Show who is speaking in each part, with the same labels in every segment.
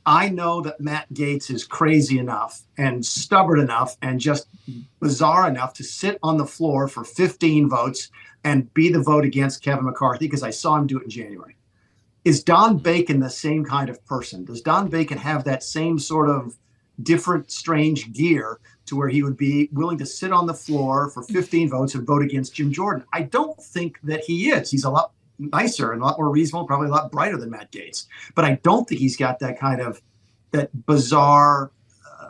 Speaker 1: I know that Matt Gaetz is crazy enough and stubborn enough and just bizarre enough to sit on the floor for 15 votes and be the vote against Kevin McCarthy, because I saw him do it in January. Is Don Bacon the same kind of person? Does Don Bacon have that same sort of different, strange gear to where he would be willing to sit on the floor for 15 votes and vote against Jim Jordan? I don't think that he is. He's a lot nicer and a lot more reasonable, probably a lot brighter than Matt Gaetz. But I don't think he's got that kind of that bizarre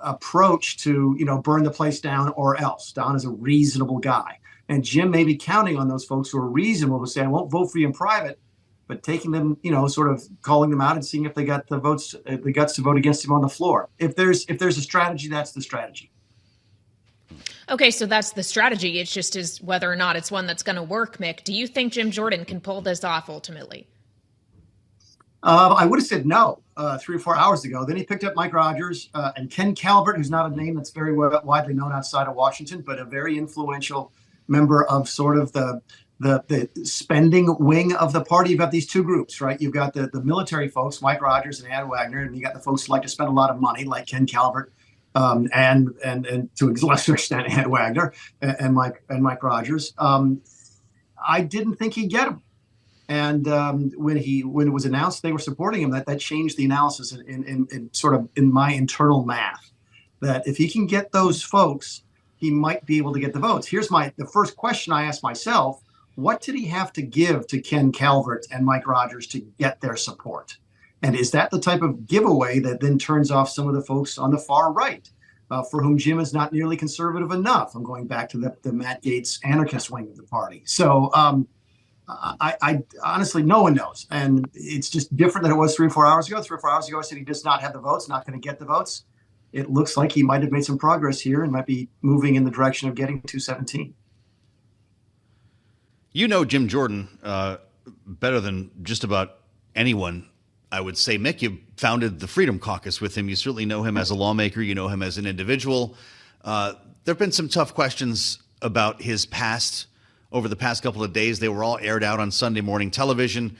Speaker 1: approach to, burn the place down or else. Don is a reasonable guy. And Jim may be counting on those folks who are reasonable to say, I won't vote for you in private, but taking them, sort of calling them out and seeing if they got the votes, the guts to vote against him on the floor. If there's a strategy, that's the strategy.
Speaker 2: Okay, so that's the strategy. It's just is whether or not it's one that's going to work, Mick. Do you think Jim Jordan can pull this off ultimately?
Speaker 1: I would have said no 3 or 4 hours ago. Then he picked up Mike Rogers and Ken Calvert, who's not a name that's very widely known outside of Washington, but a very influential member of sort of the spending wing of the party. You've got these two groups, right? You've got the military folks, Mike Rogers and Ed Wagner, and you got the folks who like to spend a lot of money, like Ken Calvert, and to a lesser extent Ed Wagner and Mike Rogers. I didn't think he'd get him, and when it was announced they were supporting him, that changed the analysis in sort of in my internal math. That if he can get those folks, he might be able to get the votes. Here's the first question I asked myself: what did he have to give to Ken Calvert and Mike Rogers to get their support? And is that the type of giveaway that then turns off some of the folks on the far right, for whom Jim is not nearly conservative enough? I'm going back to the Matt Gaetz anarchist wing of the party. So I honestly, no one knows. And it's just different than it was 3 or 4 hours ago. 3 or 4 hours ago, I said he does not have the votes, not going to get the votes. It looks like he might have made some progress here and might be moving in the direction of getting 217.
Speaker 3: You know Jim Jordan better than just about anyone, I would say. Mick, you founded the Freedom Caucus with him. You certainly know him as a lawmaker. You know him as an individual. There have been some tough questions about his past over the past couple of days. They were all aired out on Sunday morning television.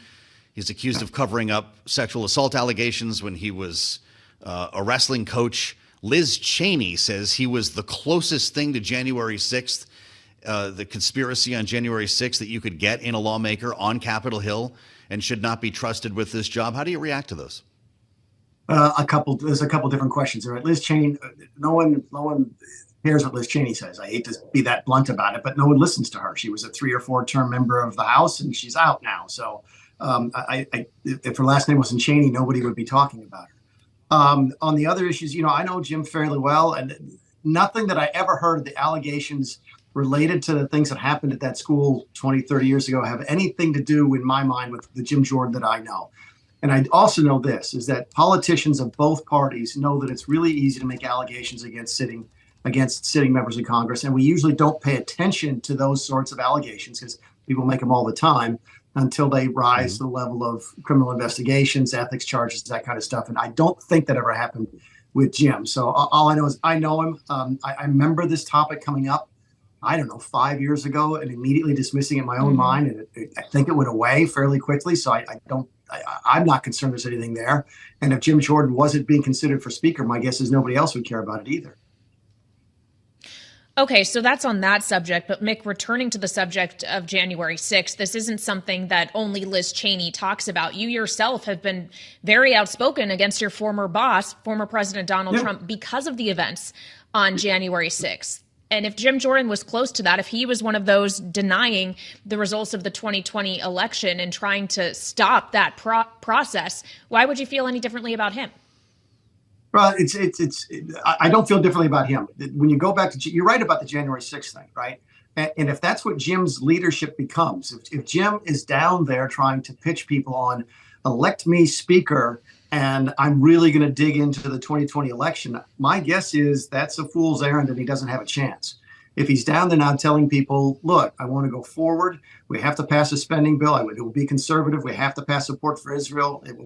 Speaker 3: He's accused of covering up sexual assault allegations when he was a wrestling coach. Liz Cheney says he was the closest thing to January 6th, the conspiracy on January 6th that you could get in a lawmaker on Capitol Hill, and should not be trusted with this job. How do you react to those?
Speaker 1: There's a couple different questions there. Liz Cheney, no one cares what Liz Cheney says. I hate to be that blunt about it, but no one listens to her. She was a 3 or 4 term member of the House, and she's out now. So if her last name wasn't Cheney, nobody would be talking about her. On the other issues, I know Jim fairly well, and nothing that I ever heard of the allegations related to the things that happened at that school 20, 30 years ago have anything to do, in my mind, with the Jim Jordan that I know. And I also know this, is that politicians of both parties know that it's really easy to make allegations against sitting members of Congress. And we usually don't pay attention to those sorts of allegations because people make them all the time until they rise to the level of criminal investigations, ethics charges, that kind of stuff. And I don't think that ever happened with Jim. So all I know is I know him. I remember this topic coming up, 5 years ago, and immediately dismissing it in my own mind. And I think it went away fairly quickly. So I'm not concerned there's anything there. And if Jim Jordan wasn't being considered for speaker, my guess is nobody else would care about it either.
Speaker 2: Okay, so that's on that subject. But Mick, returning to the subject of January 6th, this isn't something that only Liz Cheney talks about. You yourself have been very outspoken against your former boss, former President Donald Trump, because of the events on January 6th. And if Jim Jordan was close to that, if he was one of those denying the results of the 2020 election and trying to stop that process, why would you feel any differently about him?
Speaker 1: Well, I don't feel differently about him. When you go back to, you're right about the January 6th thing, right? And if that's what Jim's leadership becomes, if Jim is down there trying to pitch people on elect me speaker, and I'm really going to dig into the 2020 election, my guess is that's a fool's errand and he doesn't have a chance. If he's down there now telling people, look, I want to go forward. We have to pass a spending bill. It will be conservative. We have to pass support for Israel. It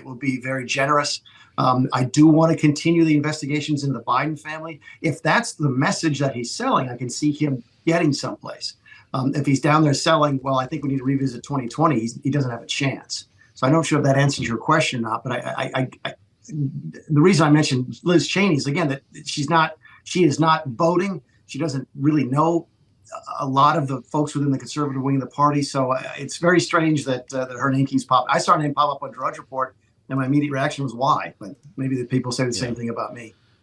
Speaker 1: will be very generous. I do want to continue the investigations into the Biden family. If that's the message that he's selling, I can see him getting someplace. If he's down there selling, well, I think we need to revisit 2020, he doesn't have a chance. So I'm not sure if that answers your question or not, but the reason I mentioned Liz Cheney is, again, that she is not voting. She doesn't really know a lot of the folks within the conservative wing of the party. So it's very strange that her name keeps popping. I saw her name pop up on Drudge Report, and my immediate reaction was why. But maybe the people say the same thing about me.